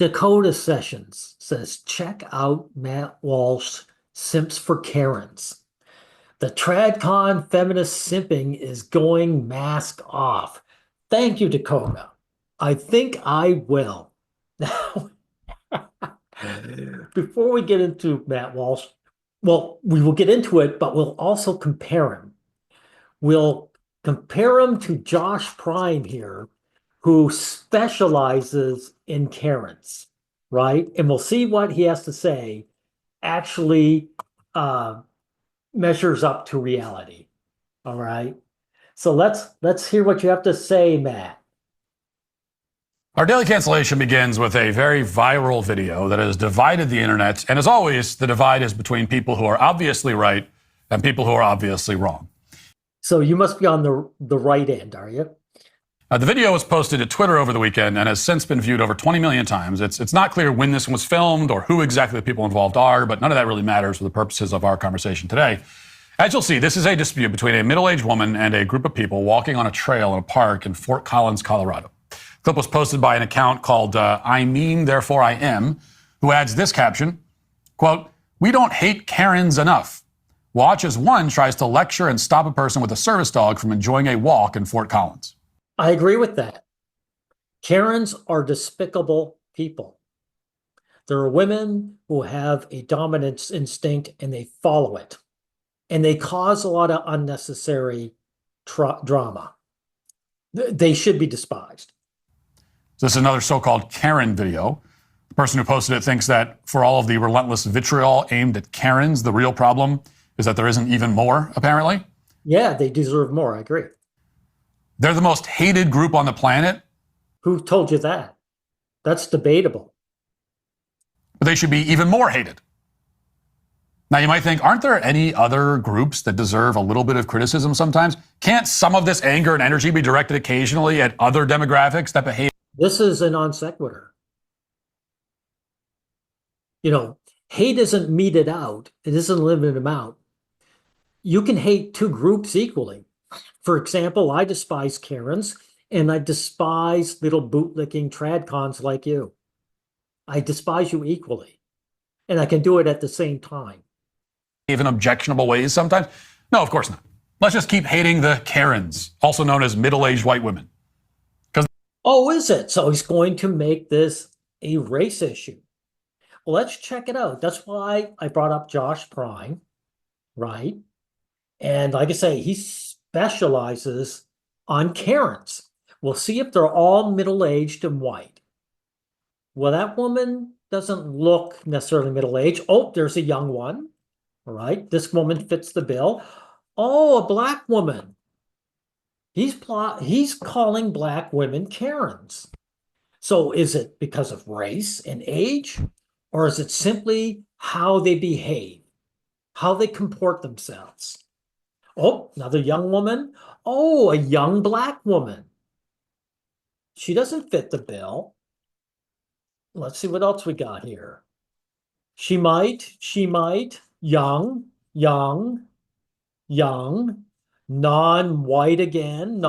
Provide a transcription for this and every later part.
Dakota Sessions says, check out Matt Walsh, Simps for Karens. The tradcon feminist simping is going mask off. Thank you, Dakota. I think I will. Now, before we get into Matt Walsh, well, we will get into it, but we'll also compare him. We'll compare him to Josh Prime here, who specializes in Karens, right? And we'll see what he has to say actually measures up to reality. All right. So let's hear what you have to say, Matt. Our daily cancellation begins with a very viral video that has divided the internet. And as always, the divide is between people who are obviously right and people who are obviously wrong. So you must be on the right end, are you? The video was posted to Twitter over the weekend and has since been viewed over 20 million times. It's not clear when this was filmed or who exactly the people involved are, but none of that really matters for the purposes of our conversation today. As you'll see, this is a dispute between a middle-aged woman and a group of people walking on a trail in a park in Fort Collins, Colorado. The clip was posted by an account called I Mean, Therefore I Am, who adds this caption, quote, "We don't hate Karens enough. Watch as one tries to lecture and stop a person with a service dog from enjoying a walk in Fort Collins." I agree with that. Karens are despicable people. There are women who have a dominance instinct and they follow it. And they cause a lot of unnecessary drama. They should be despised. This is another so-called Karen video. The person who posted it thinks that for all of the relentless vitriol aimed at Karens, the real problem is that there isn't even more, apparently. Yeah, they deserve more. I agree. They're the most hated group on the planet. Who told you that? That's debatable. But they should be even more hated. Now, you might think, aren't there any other groups that deserve a little bit of criticism sometimes? Can't some of this anger and energy be directed occasionally at other demographics that behave? This is a non sequitur. You know, hate isn't meted out. It isn't a limited amount. You can hate two groups equally. For example, I despise Karens and I despise little bootlicking tradcons like you. I despise you equally. And I can do it at the same time. Even objectionable ways sometimes? No, of course not. Let's just keep hating the Karens, also known as middle-aged white women. Oh, is it? So he's going to make this a race issue. Well, let's check it out. That's why I brought up Josh Prime, right? And like I say, he specializes on Karens. We'll see if they're all middle-aged and white. Well, that woman doesn't look necessarily middle-aged. Oh, there's a young one. All right, this woman fits the bill. Oh, a black woman. He's calling black women Karens. So is it because of race and age? Or is it simply how they behave, how they comport themselves? Oh, another young woman. Oh, a young black woman. She doesn't fit the bill. Let's see what else we got here. She might, young, non-white again.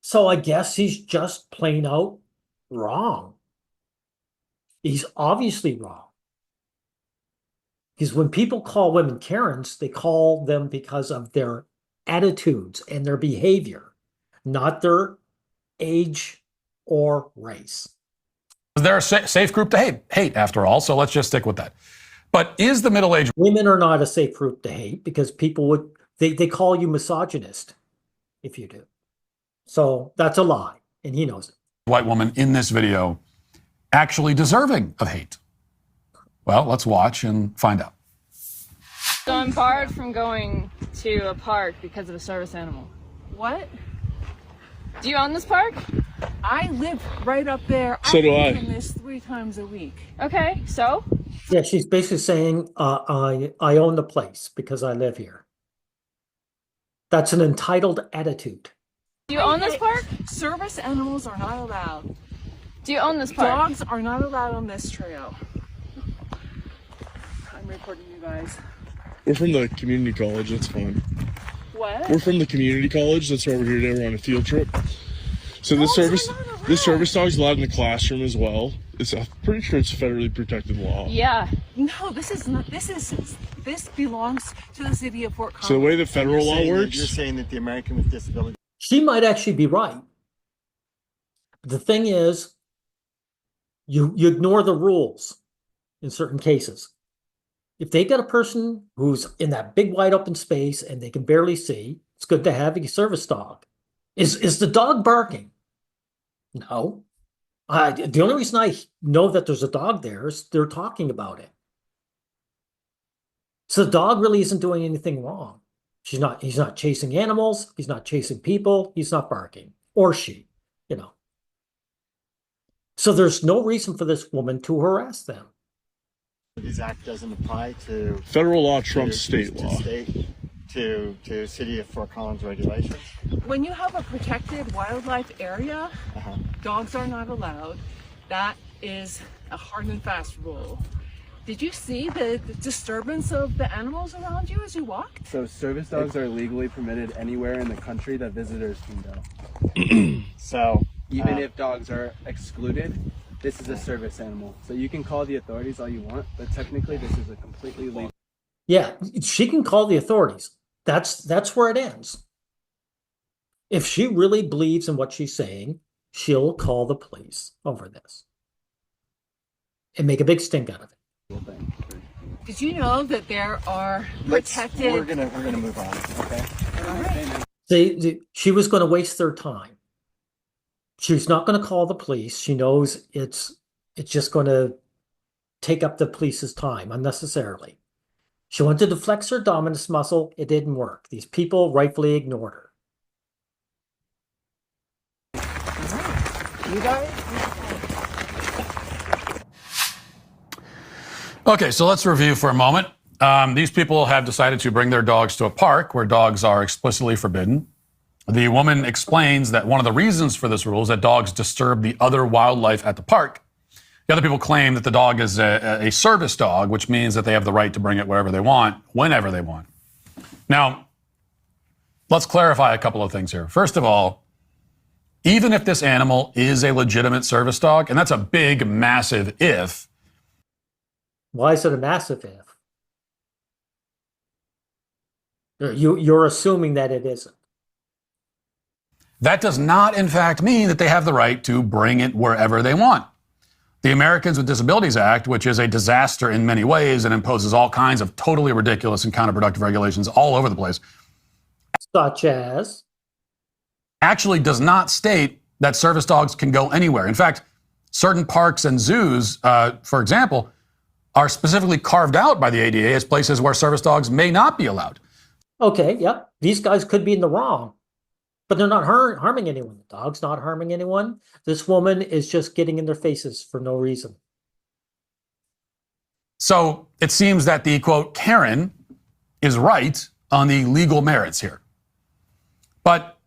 So I guess he's just plain out wrong. He's obviously wrong. Because when people call women Karens, they call them because of their attitudes and their behavior, not their age or race. They're a safe group to hate, after all, so let's just stick with that. But is the middle-aged... Women are not a safe group to hate because people would, they call you misogynist if you do. So that's a lie, and he knows it. White woman in this video actually deserving of hate? Well, let's watch and find out. So I'm barred from going to a park because of a service animal. What? Do you own this park? I live right up there. So do I. I'm this 3 times a week. Okay, so? Yeah, she's basically saying, I own the place because I live here. That's an entitled attitude. Do you own this park? Service animals are not allowed. Do you own this park? Dogs are not allowed on this trail. I'm recording you guys. We're from the community college, that's fine. What? We're from the community college, that's why we're here today. We're on a field trip. So this Dogs service... are not The service dog's allowed in the classroom as well. I'm pretty sure it's federally protected law. Yeah. No, this is not. This belongs to the city of Fort Collins. So the way the federal law You're works, saying that the American with Disabilities. She might actually be right. The thing is, you ignore the rules in certain cases. If they get a person who's in that big wide open space and they can barely see, it's good to have a service dog. Is the dog barking? No. The only reason I know that there's a dog there is they're talking about it. So the dog really isn't doing anything wrong. He's not chasing animals, he's not chasing people, he's not barking. Or she, you know. So there's no reason for this woman to harass them. This act doesn't apply to federal law trumps state law. To city of Fort Collins regulations. When you have a protected wildlife area, dogs are not allowed. That is a hard and fast rule. Did you see the disturbance of the animals around you as you walked? So service dogs are legally permitted anywhere in the country that visitors can go. So even if dogs are excluded, this is a service animal. So you can call the authorities all you want, but technically this is a completely legal. Yeah, she can call the authorities. That's where it ends. If she really believes in what she's saying, she'll call the police over this and make a big stink out of it. Did you know that there are protected? We're gonna move on. Okay. All right. She was going to waste their time. She's not going to call the police. She knows it's just going to take up the police's time unnecessarily. She wanted to flex her dominance muscle. It didn't work. These people rightfully ignored her. You guys? Okay, so let's review for a moment. These people have decided to bring their dogs to a park where dogs are explicitly forbidden. The woman explains that one of the reasons for this rule is that dogs disturb the other wildlife at the park. The other people claim that the dog is a service dog, which means that they have the right to bring it wherever they want, whenever they want. Now, let's clarify a couple of things here. First of all, even if this animal is a legitimate service dog, and that's a big, massive if. Why is it a massive if? You're assuming that it isn't. That does not, in fact, mean that they have the right to bring it wherever they want. The Americans with Disabilities Act, which is a disaster in many ways and imposes all kinds of totally ridiculous and counterproductive regulations all over the place, such as, actually does not state that service dogs can go anywhere. In fact, certain parks and zoos, for example, are specifically carved out by the ADA as places where service dogs may not be allowed. Okay, yep, these guys could be in the wrong, but they're not harming anyone. The dog's not harming anyone. This woman is just getting in their faces for no reason. So it seems that the, quote, Karen is right on the legal merits here. But,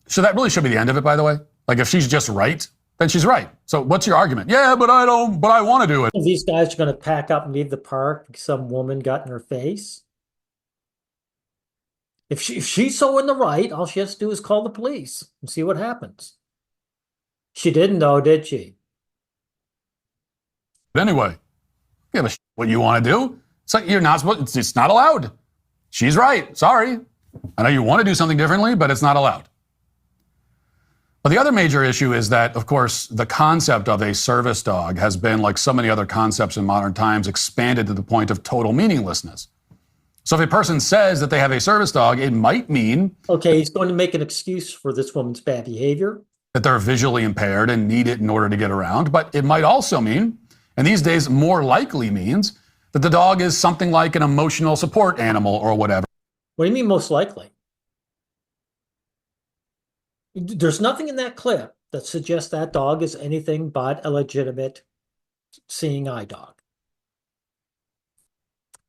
so that really should be the end of it, by the way. Like, if she's just right, then she's right. So what's your argument? Yeah, but I want to do it. These guys are going to pack up and leave the park because some woman got in her face. If she's so in the right, all she has to do is call the police and see what happens. She didn't know, did she? But anyway, give a shit what you want to do. It's like you're not supposed. It's not allowed. She's right. Sorry. I know you want to do something differently, but it's not allowed. But the other major issue is that, of course, the concept of a service dog has been, like so many other concepts in modern times, expanded to the point of total meaninglessness. So if a person says that they have a service dog, it might mean... Okay, he's going to make an excuse for this woman's bad behavior. ...that they're visually impaired and need it in order to get around. But it might also mean, and these days more likely means, that the dog is something like an emotional support animal or whatever. What do you mean most likely? There's nothing in that clip that suggests that dog is anything but a legitimate seeing eye dog.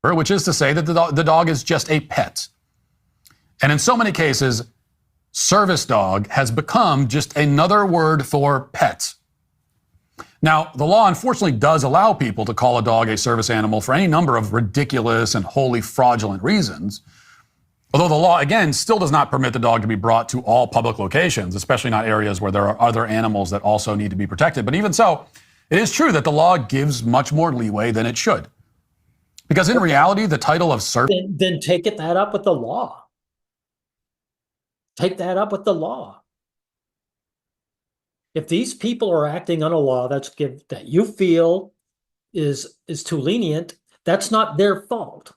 Which is to say that the dog is just a pet. And in so many cases, service dog has become just another word for pet. Now, the law unfortunately does allow people to call a dog a service animal for any number of ridiculous and wholly fraudulent reasons. Although the law, again, still does not permit the dog to be brought to all public locations, especially not areas where there are other animals that also need to be protected. But even so, it is true that the law gives much more leeway than it should. Because in reality, the title of service... Then take that up with the law. Take that up with the law. If these people are acting on a law that you feel is too lenient, that's not their fault.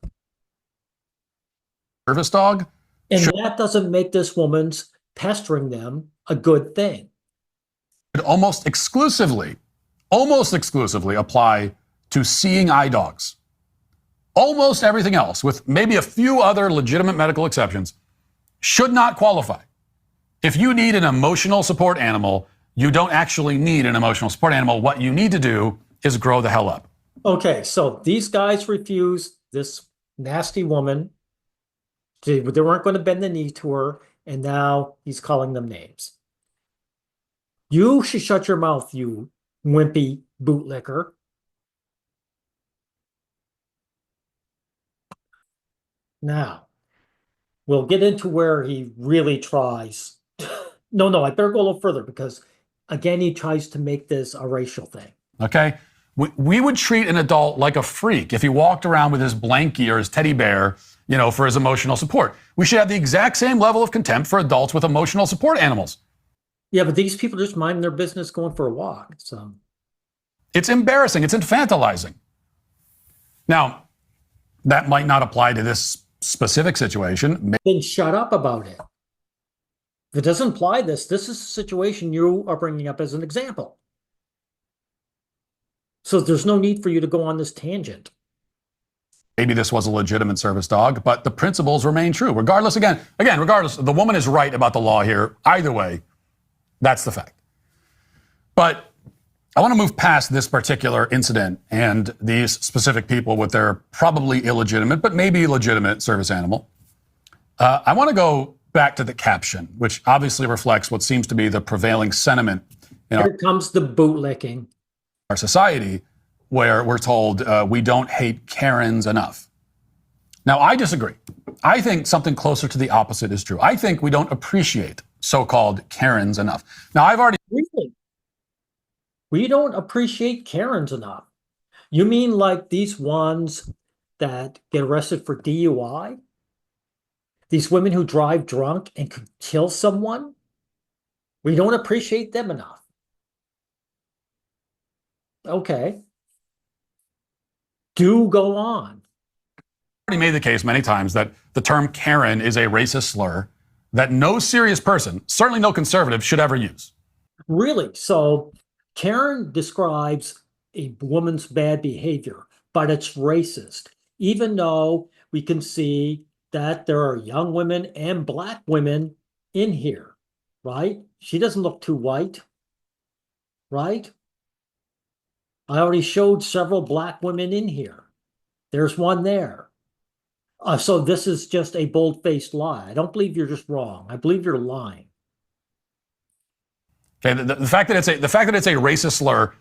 Service dog, and that doesn't make this woman's pestering them a good thing. It almost exclusively apply to seeing eye dogs. Almost everything else, with maybe a few other legitimate medical exceptions, should not qualify. If you need an emotional support animal, you don't actually need an emotional support animal. What you need to do is grow the hell up. Okay, so these guys refused this nasty woman. They weren't going to bend the knee to her, and now he's calling them names. You should shut your mouth, you wimpy bootlicker. Now, we'll get into where he really tries. No, I better go a little further because, again, he tries to make this a racial thing. Okay? We would treat an adult like a freak if he walked around with his blankie or his teddy bear, for his emotional support. We should have the exact same level of contempt for adults with emotional support animals. Yeah, but these people just mind their business going for a walk. So it's embarrassing. It's infantilizing. Now, that might not apply to this specific situation. Then shut up about it. If it doesn't apply this is a situation you are bringing up as an example. So there's no need for you to go on this tangent. Maybe this was a legitimate service dog, but the principles remain true. Regardless, the woman is right about the law here. Either way, that's the fact. But I want to move past this particular incident and these specific people with their probably illegitimate, but maybe legitimate service animal. I want to go back to the caption, which obviously reflects what seems to be the prevailing sentiment in Here comes the bootlicking. Our society, where we're told we don't hate Karens enough. Now, I disagree. I think something closer to the opposite is true. I think we don't appreciate so-called Karens enough. Now, Really? We don't appreciate Karens enough. You mean like these ones that get arrested for DUI? These women who drive drunk and could kill someone? We don't appreciate them enough. Okay. Do go on. I've already made the case many times that the term Karen is a racist slur that no serious person, certainly no conservative, should ever use. Really? So Karen describes a woman's bad behavior, but it's racist, even though we can see that there are young women and black women in here, right? She doesn't look too white, right? I already showed several black women in here. There's one there. So this is just a bold-faced lie. I don't believe you're just wrong. I believe you're lying. Okay, the fact that it's a racist slur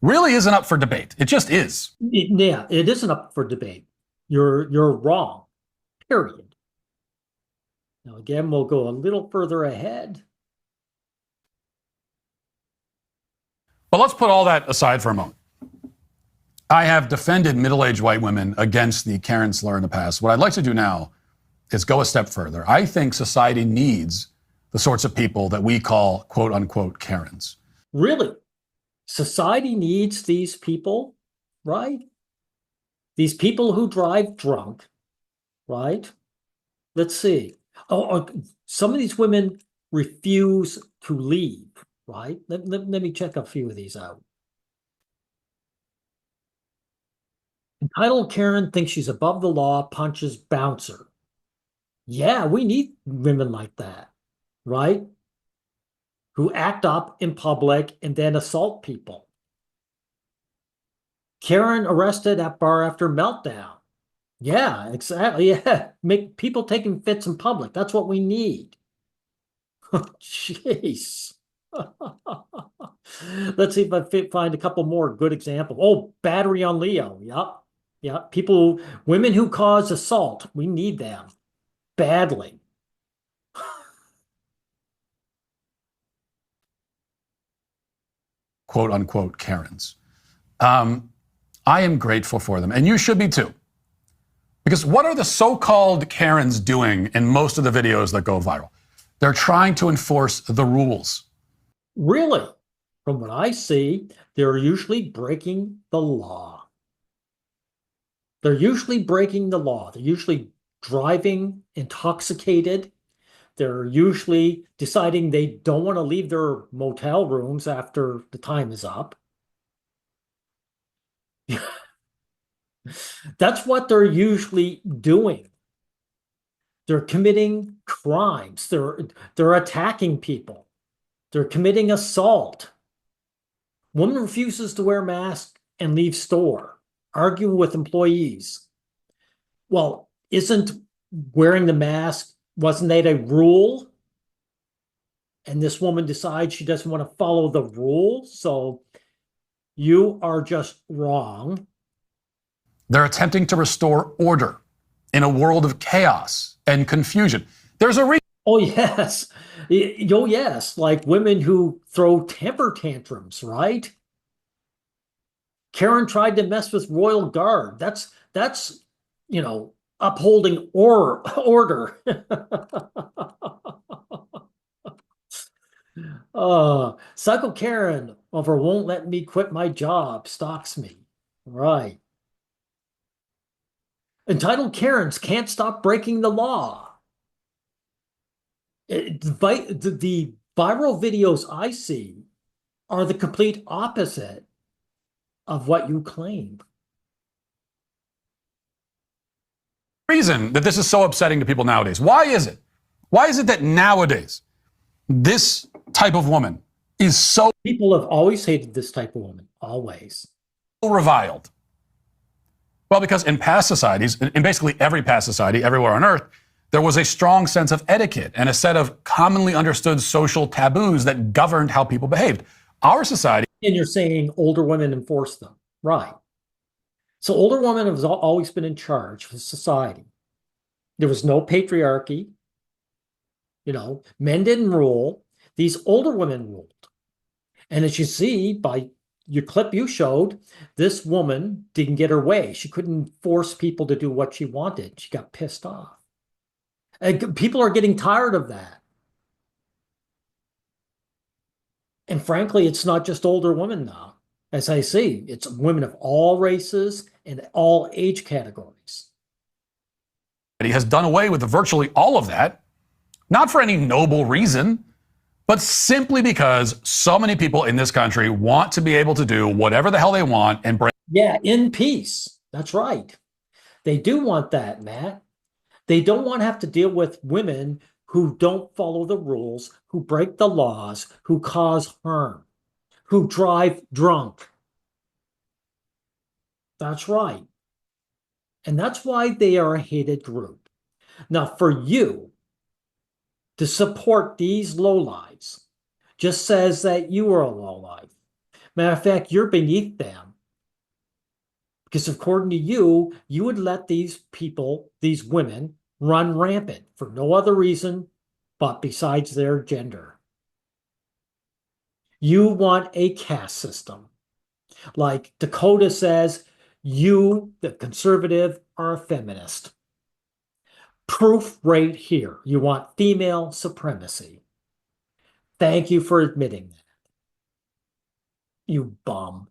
really isn't up for debate. It just is. It isn't up for debate. You're wrong. Period. Now again, we'll go a little further ahead. But let's put all that aside for a moment. I have defended middle-aged white women against the Karen slur in the past. What I'd like to do now is go a step further. I think society needs the sorts of people that we call quote-unquote Karens. Really? Society needs these people, right? These people who drive drunk, right? Let's see. Some of these women refuse to leave, right? Let me check a few of these out. Entitled Karen thinks she's above the law, punches bouncer. Yeah, we need women like that, right? Who act up in public and then assault people. Karen arrested at bar after meltdown. Yeah, exactly. Yeah, make people taking fits in public. That's what we need. Jeez. Let's see if I find a couple more good examples. Oh, battery on Leo. Yep. Yeah. Women who cause assault. We need them. badly. Quote unquote Karens. I am grateful for them, and you should be too. Because what are the so-called Karens doing in most of the videos that go viral? They're trying to enforce the rules. Really, from what I see, they're usually breaking the law. They're usually breaking the law. They're usually driving intoxicated. They're usually deciding they don't want to leave their motel rooms after the time is up. That's what they're usually doing. They're committing crimes. They're attacking people. They're committing assault. Woman refuses to wear mask and leave store, arguing with employees. Well, isn't wearing the mask, wasn't that a rule? And this woman decides she doesn't want to follow the rule. So you are just wrong. They're attempting to restore order in a world of chaos and confusion. There's a reason. Oh, yes. Oh, yes. Like women who throw temper tantrums, right? Karen tried to mess with Royal Guard. That's upholding order. Psycho Karen over won't let me quit my job, stalks me. Right. Entitled Karens can't stop breaking the law. The viral videos I see are the complete opposite of what you claim. Reason that this is so upsetting to people nowadays. Why is it? Why is it that nowadays this type of woman is so People have always hated this type of woman, always. reviled? Well, because in past societies, in basically every past society, everywhere on earth, there was a strong sense of etiquette and a set of commonly understood social taboos that governed how people behaved. Our society. And you're saying older women enforce them. Right. So older women have always been in charge of society. There was no patriarchy. Men didn't rule. These older women ruled. And as you see by your clip you showed, this woman didn't get her way. She couldn't force people to do what she wanted. She got pissed off. And people are getting tired of that. And frankly, it's not just older women now. As I see, it's women of all races and all age categories. He has done away with virtually all of that, not for any noble reason, but simply because so many people in this country want to be able to do whatever the hell they want and bring. Yeah, in peace. That's right. They do want that, Matt. They don't want to have to deal with women who don't follow the rules, who break the laws, who cause harm, who drive drunk. That's right. And that's why they are a hated group. Now, for you to support these lowlives just says that you are a lowlife. Matter of fact, you're beneath them. Because according to you, you would let these people, these women, run rampant for no other reason but besides their gender. You want a caste system. Like Dakota says, you, the conservative, are a feminist. Proof right here. You want female supremacy. Thank you for admitting that. You bum.